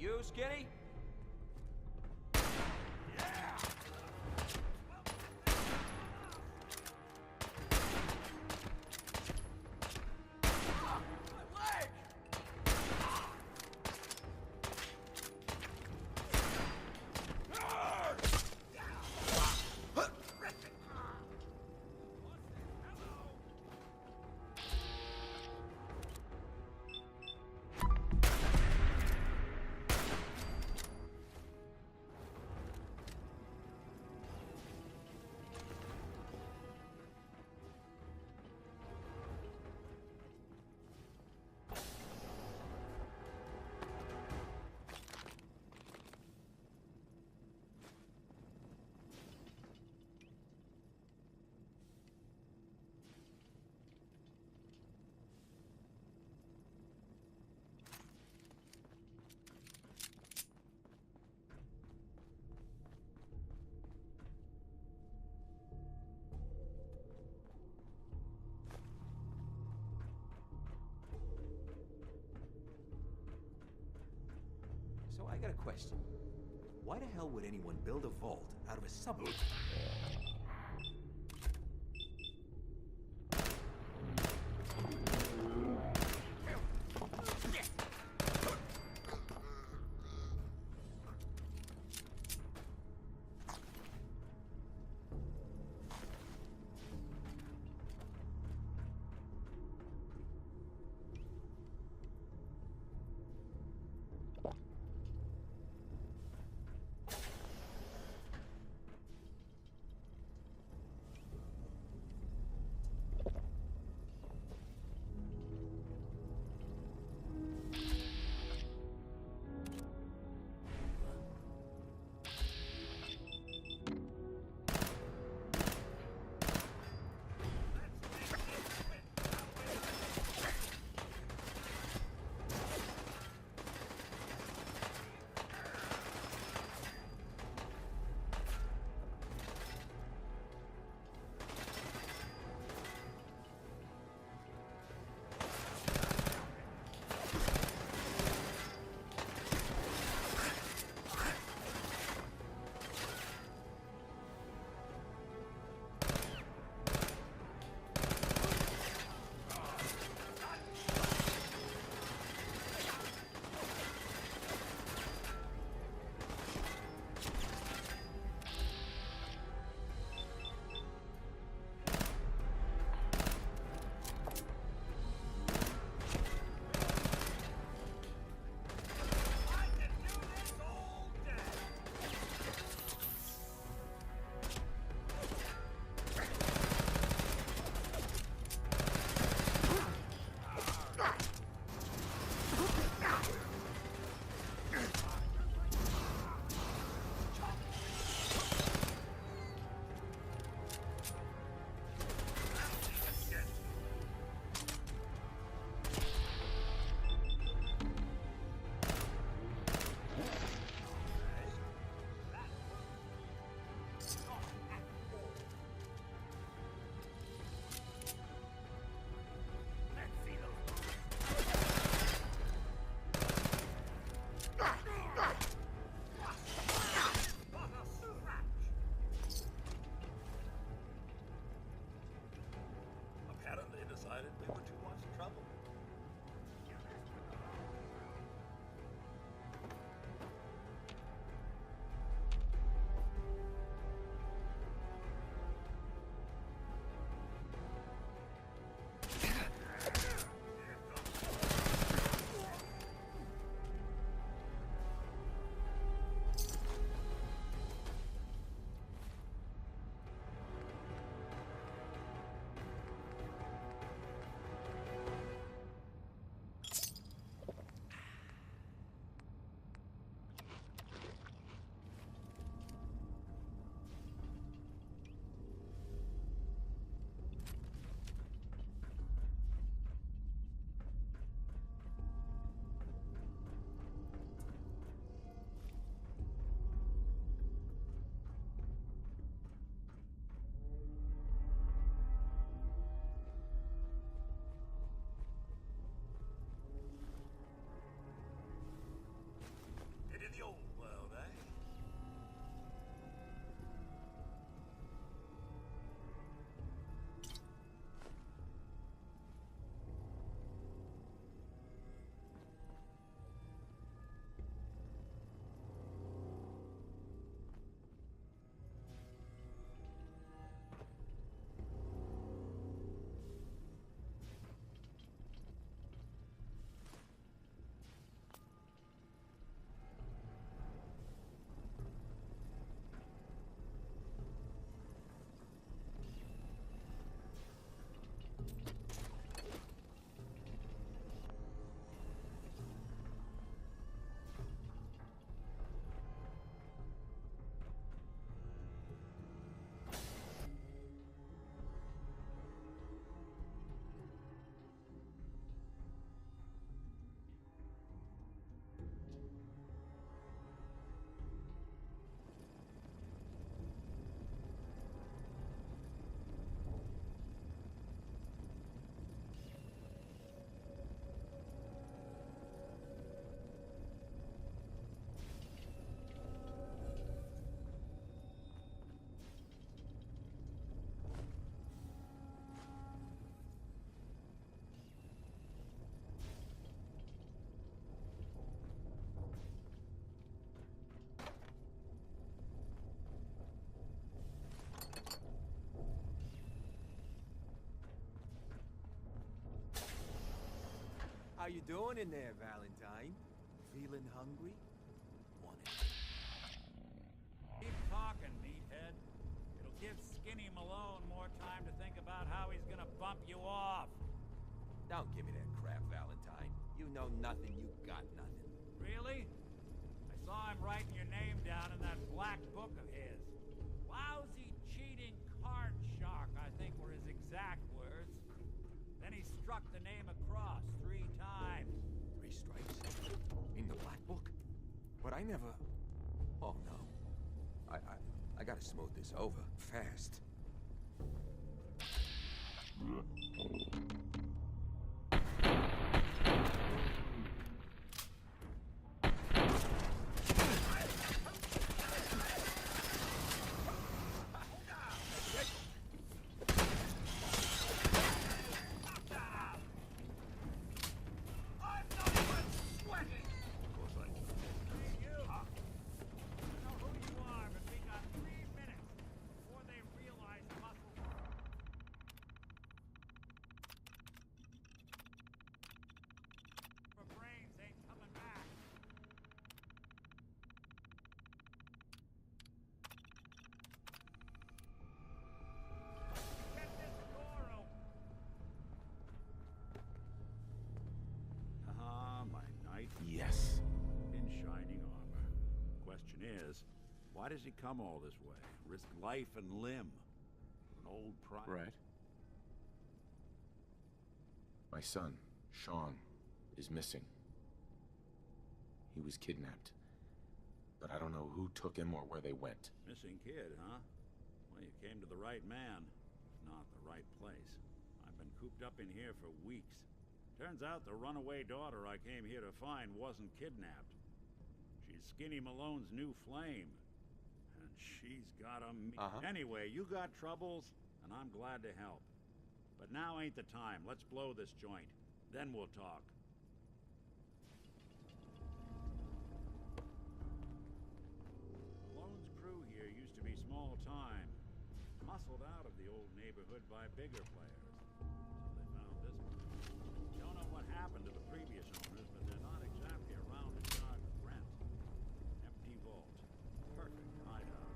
You, Skinny? So I got a question. Why the hell would anyone build a vault out of a subway? you doing in there, Valentine? Feeling hungry? Want it? Keep talking, meathead. It'll give Skinny Malone more time to think about how he's gonna bump you off. Don't give me that crap, Valentine. You know nothing, you got nothing. Really? I saw him writing your name down in that black book of his. Lousy, cheating card shark, I think were his exact words. Then he struck the name across 3 times. 3 strikes? In the black book? But I never... Oh, no. I gotta smooth this over, fast. Yes. In shining armor. Question is, why does he come all this way? Risk life and limb? An old pride. Right. My son, Sean, is missing. He was kidnapped. But I don't know who took him or where they went. Missing kid, huh? Well, you came to the right man, if not the right place. I've been cooped up in here for weeks. Turns out the runaway daughter I came here to find wasn't kidnapped. She's Skinny Malone's new flame. And she's got a... Anyway, you got troubles, and I'm glad to help. But now ain't the time. Let's blow this joint. Then we'll talk. Malone's crew here used to be small time. Muscled out of the old neighborhood by bigger players. So they found this one. Don't know what happened to the previous owners, but they're not exactly around to charge rent. Empty vault. Perfect hideout.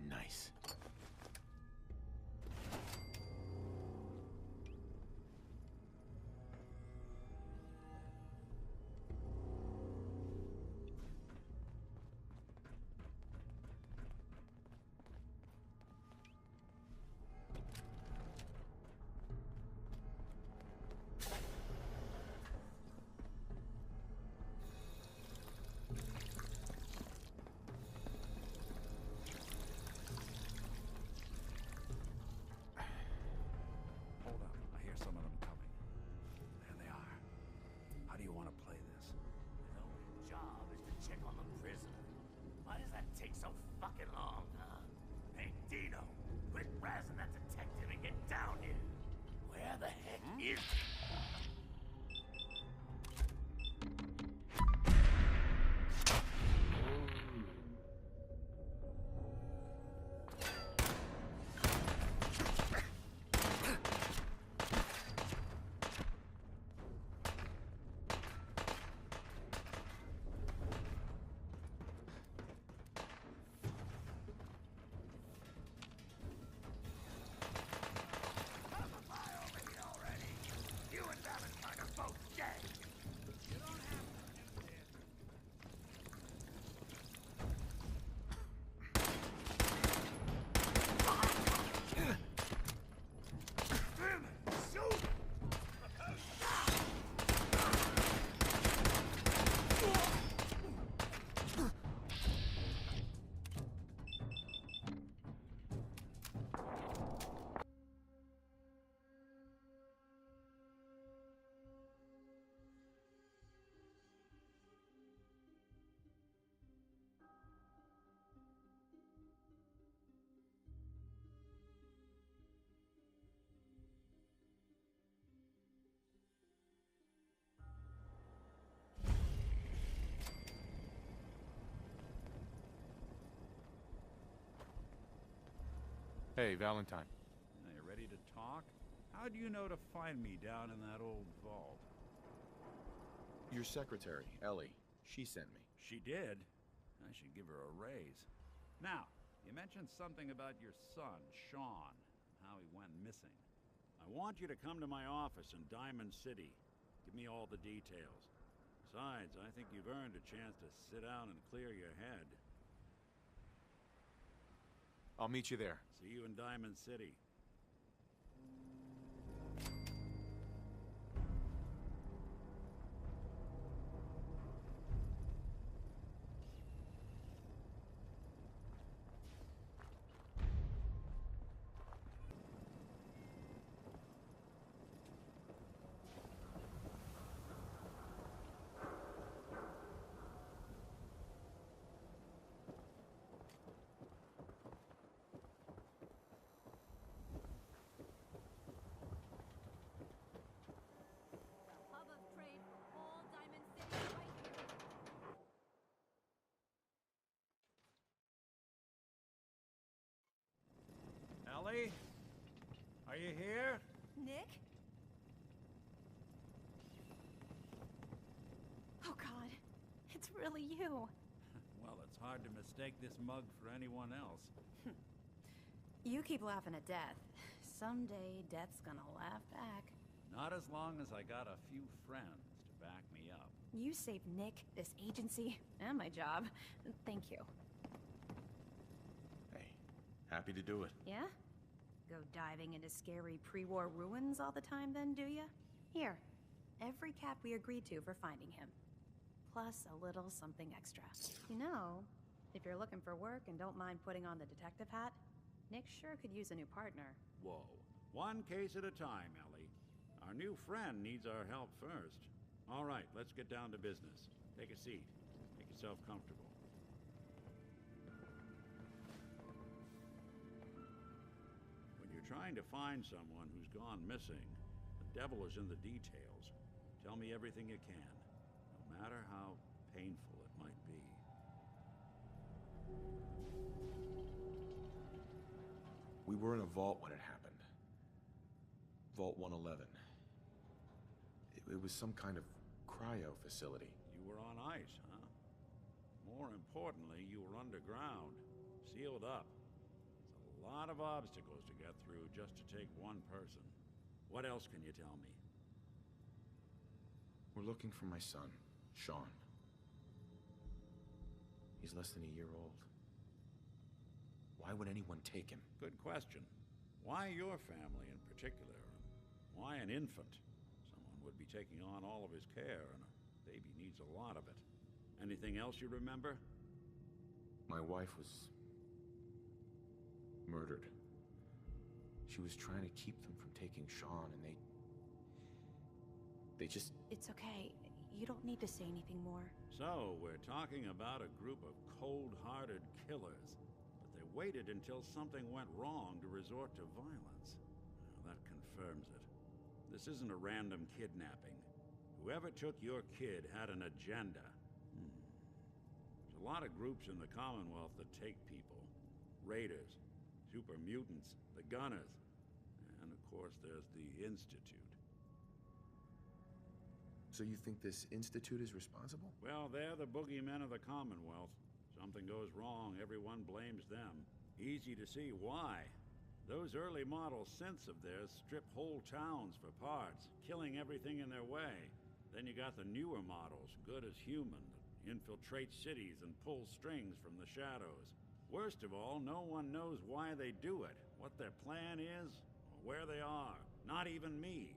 Nice. Hold up. I hear some of them coming. There they are. How do you want to play this? His only job is to check on the prisoner. Why does that take so fucking long, huh? Hey, Dino, quit razzing that detective and get down here. Where the heck is he? Hey, Valentine. Are you ready to talk? How do you know to find me down in that old vault? Your secretary, Ellie. She sent me. She did? I should give her a raise. Now, you mentioned something about your son, Sean, and how he went missing. I want you to come to my office in Diamond City. Give me all the details. Besides, I think you've earned a chance to sit down and clear your head. I'll meet you there. See you in Diamond City. Hub of trade, all Diamond City right here. Ellie? Are you here? Nick? Oh God, it's really you. Well, it's hard to mistake this mug for anyone else. You keep laughing at death. Someday, death's gonna laugh back. Not as long as I got a few friends to back me up. You saved Nick, this agency, and my job. Thank you. Hey, happy to do it. Yeah? Go diving into scary pre-war ruins all the time then, do ya? Here, every cap we agreed to for finding him. Plus a little something extra. You know, if you're looking for work and don't mind putting on the detective hat, Nick sure could use a new partner. Whoa. One case at a time, Ellie. Our new friend needs our help first. All right, let's get down to business. Take a seat. Make yourself comfortable. When you're trying to find someone who's gone missing, the devil is in the details. Tell me everything you can, no matter how painful it might be. We were in a vault when it happened. Vault 111. It was some kind of cryo facility. You were on ice, huh? More importantly, you were underground, sealed up. It's a lot of obstacles to get through just to take one person. What else can you tell me? We're looking for my son, Sean. He's less than a year old. Why would anyone take him? Good question. Why your family in particular? Why an infant? Someone would be taking on all of his care, and a baby needs a lot of it. Anything else you remember? My wife was murdered. She was trying to keep them from taking Sean, and they just... It's okay. You don't need to say anything more. So, we're talking about a group of cold-hearted killers. But they waited until something went wrong to resort to violence. Well, that confirms it. This isn't a random kidnapping. Whoever took your kid had an agenda. There's a lot of groups in the Commonwealth that take people. Raiders, super mutants, the Gunners, and of course there's the Institute. So you think this Institute is responsible? Well, they're the boogeymen of the Commonwealth. Something goes wrong, everyone blames them. Easy to see why. Those early model synths of theirs strip whole towns for parts, killing everything in their way. Then you got the newer models, good as human, that infiltrate cities and pull strings from the shadows. Worst of all, no one knows why they do it, what their plan is, or where they are. Not even me.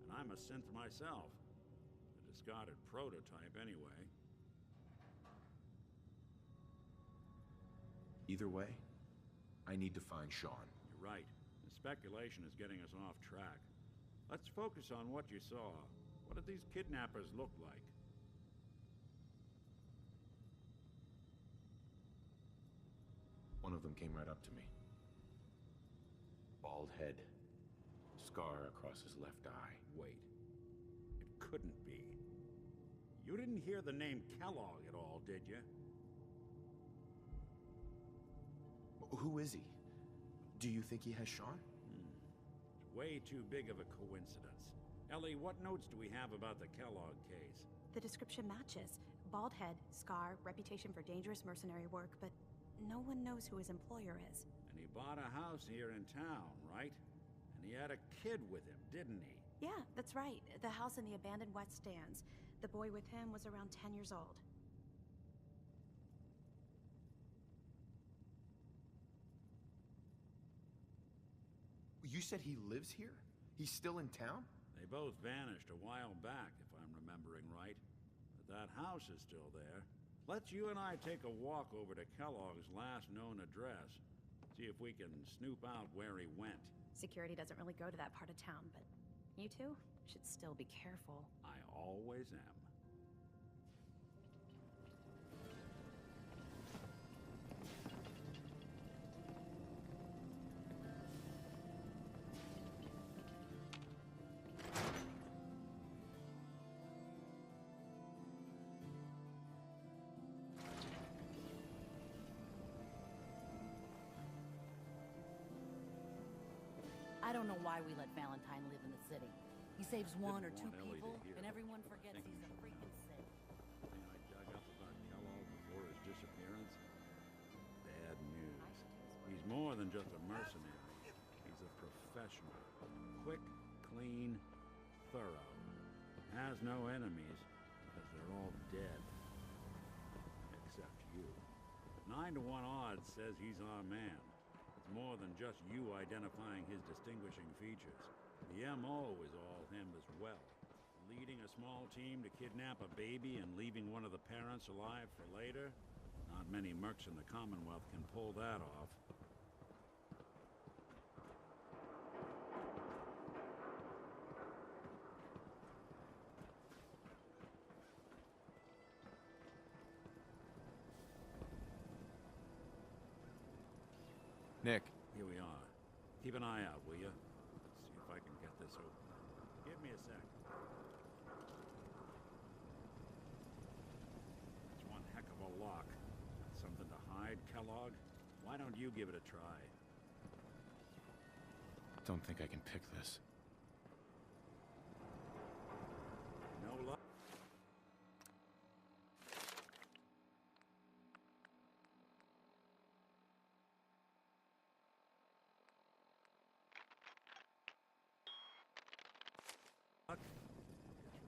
And I'm a synth myself. A discarded prototype anyway. Either way, I need to find Sean. You're right. The speculation is getting us off track. Let's focus on what you saw. What did these kidnappers look like? One of them came right up to me. Bald head. Scar across his left eye. Wait. It couldn't be. You didn't hear the name Kellogg at all, did you? Who is he? Do you think he has Sean? It's way too big of a coincidence. Ellie, what notes do we have about the Kellogg case? The description matches. Bald head, scar, reputation for dangerous mercenary work, but no one knows who his employer is. And he bought a house here in town, right? And he had a kid with him, didn't he? Yeah, that's right. The house in the abandoned West Stands. The boy with him was around 10 years old. You said he lives here? He's still in town? They both vanished a while back, if I'm remembering right. But that house is still there. Let's you and I take a walk over to Kellogg's last known address. See if we can snoop out where he went. Security doesn't really go to that part of town, but you two should still be careful. I always am. I don't know why we let Valentine live in the city. He saves one or two Didn't want Ellie to people, hear and everyone what I forgets think he's a about freaking saint. The thing I dug up about Kellogg before his disappearance? Bad news. He's more than just a mercenary. He's a professional. Quick, clean, thorough. Has no enemies, because they're all dead. Except you. 9 to 1 odds says he's our man. It's more than just you identifying his distinguishing features. The M.O. is all him as well. Leading a small team to kidnap a baby and leaving one of the parents alive for later? Not many mercs in the Commonwealth can pull that off. Nick. Here we are. Keep an eye out, will you? See if I can get this open. Give me a sec. That's one heck of a lock. Something to hide, Kellogg? Why don't you give it a try? Don't think I can pick this. No luck?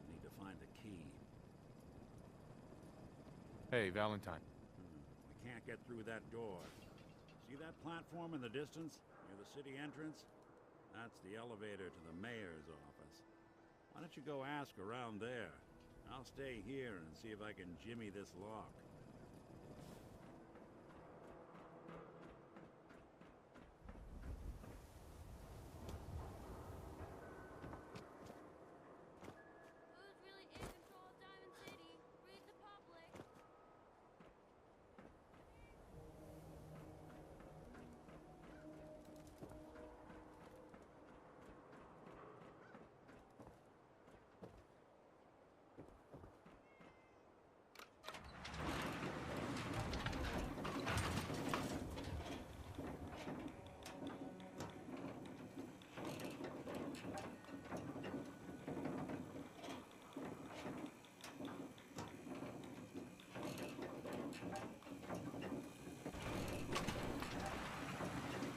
Need to find the key. Hey, Valentine. We can't get through that door. See that platform in the distance, near the city entrance? That's the elevator to the mayor's office. Why don't you go ask around there? I'll stay here and see if I can jimmy this lock. Who's really in control of Diamond City? Read the public.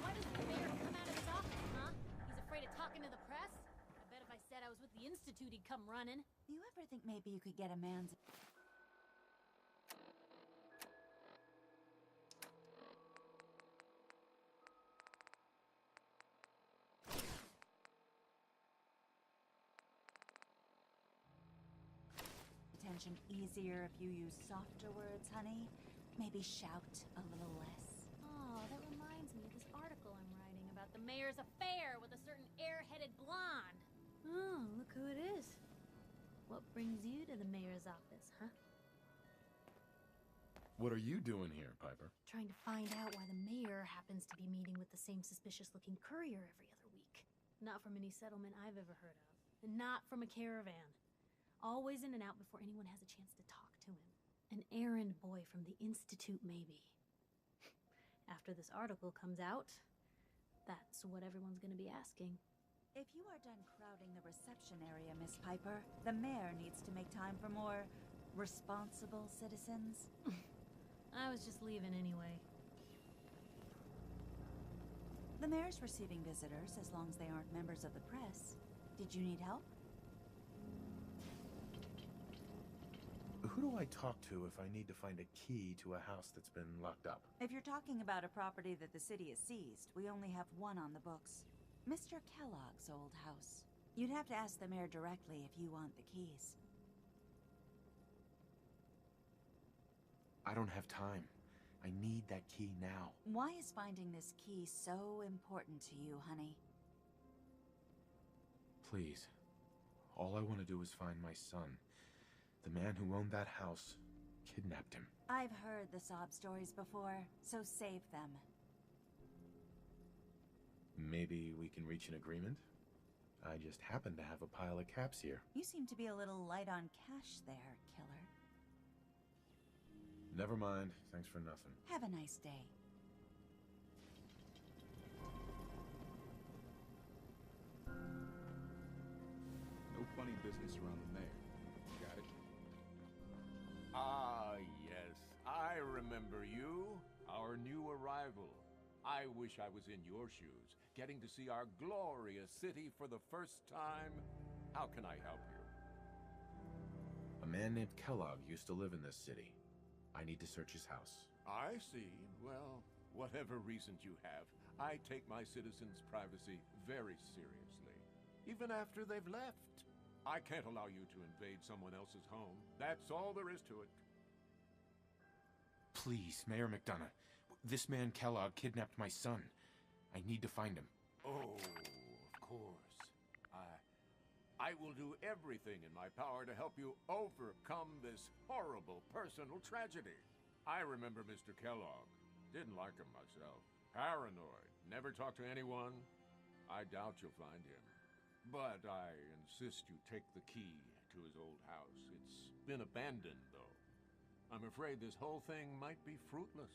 Why doesn't the mayor come out of his office, huh? He's afraid of talking to the press? I bet if I said I was with the Institute, he'd come running. Do you ever think maybe you could get a man's... attention easier if you use softer words, honey? Maybe shout a little less. Oh, that reminds me of this article I'm writing about the mayor's affair with a certain airheaded blonde. Oh, look who it is. What brings you to the mayor's office, huh? What are you doing here, Piper? Trying to find out why the mayor happens to be meeting with the same suspicious-looking courier every other week. Not from any settlement I've ever heard of. And not from a caravan. Always in and out before anyone has a chance to talk to him. An errand boy from the Institute, maybe. After this article comes out, That's what everyone's gonna be asking. If you are done crowding the reception area, Miss Piper, the mayor needs to make time for more responsible citizens. I was just leaving anyway. The mayor's receiving visitors as long as they aren't members of the press. Did you need help? Who do I talk to if I need to find a key to a house that's been locked up? If you're talking about a property that the city has seized, we only have one on the books. Mr. Kellogg's old house. You'd have to ask the mayor directly if you want the keys. I don't have time. I need that key now. Why is finding this key so important to you, honey? Please. All I want to do is find my son. The man who owned that house kidnapped him. I've heard the sob stories before, so save them. Maybe we can reach an agreement? I just happen to have a pile of caps here. You seem to be a little light on cash there, killer. Never mind. Thanks for nothing. Have a nice day. No funny business around the mayor. Got it? Ah, yes. I remember you. Our new arrival. I wish I was in your shoes, getting to see our glorious city for the first time. How can I help you? A man named Kellogg used to live in this city. I need to search his house. I see. Well, whatever reasons you have, I take my citizens' privacy very seriously. Even after they've left. I can't allow you to invade someone else's home. That's all there is to it. Please, Mayor McDonough. This man Kellogg kidnapped my son. I need to find him. Oh, of course. I will do everything in my power to help you overcome this horrible personal tragedy. I remember Mr. Kellogg. Didn't like him myself. Paranoid. Never talked to anyone. I doubt you'll find him. But I insist you take the key to his old house. It's been abandoned, though. I'm afraid this whole thing might be fruitless.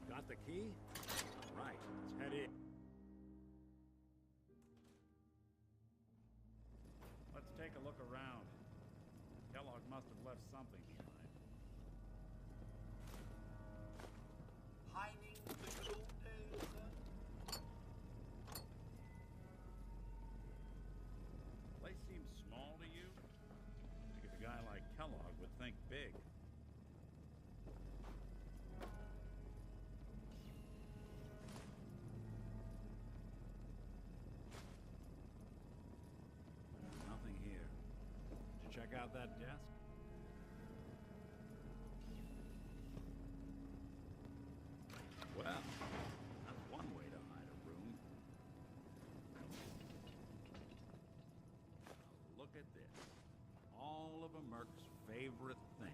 Got the key? All right, let's head in. Let's take a look around. Kellogg must have left something behind. Pining for the good old days, huh? Place seems small to you? I think a guy like Kellogg would think big. Nothing here. Did you check out that desk? Well, that's one way to hide a room. Now look at this. All of a Merc's favorite things.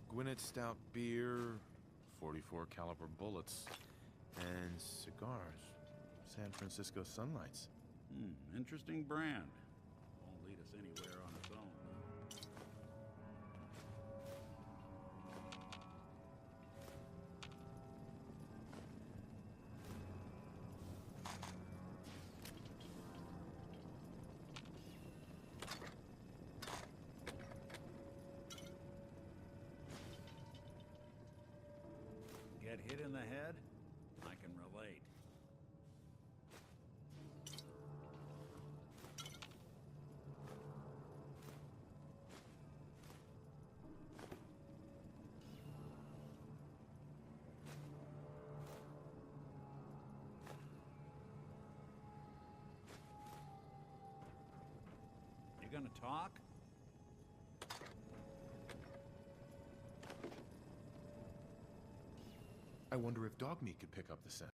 Gwinnett Stout beer, 44 caliber bullets, and cigars. San Francisco Sunlights. Interesting brand. Won't lead us anywhere on its own. get hit in the head? I can relate. You gonna talk? I wonder if dog meat could pick up the scent.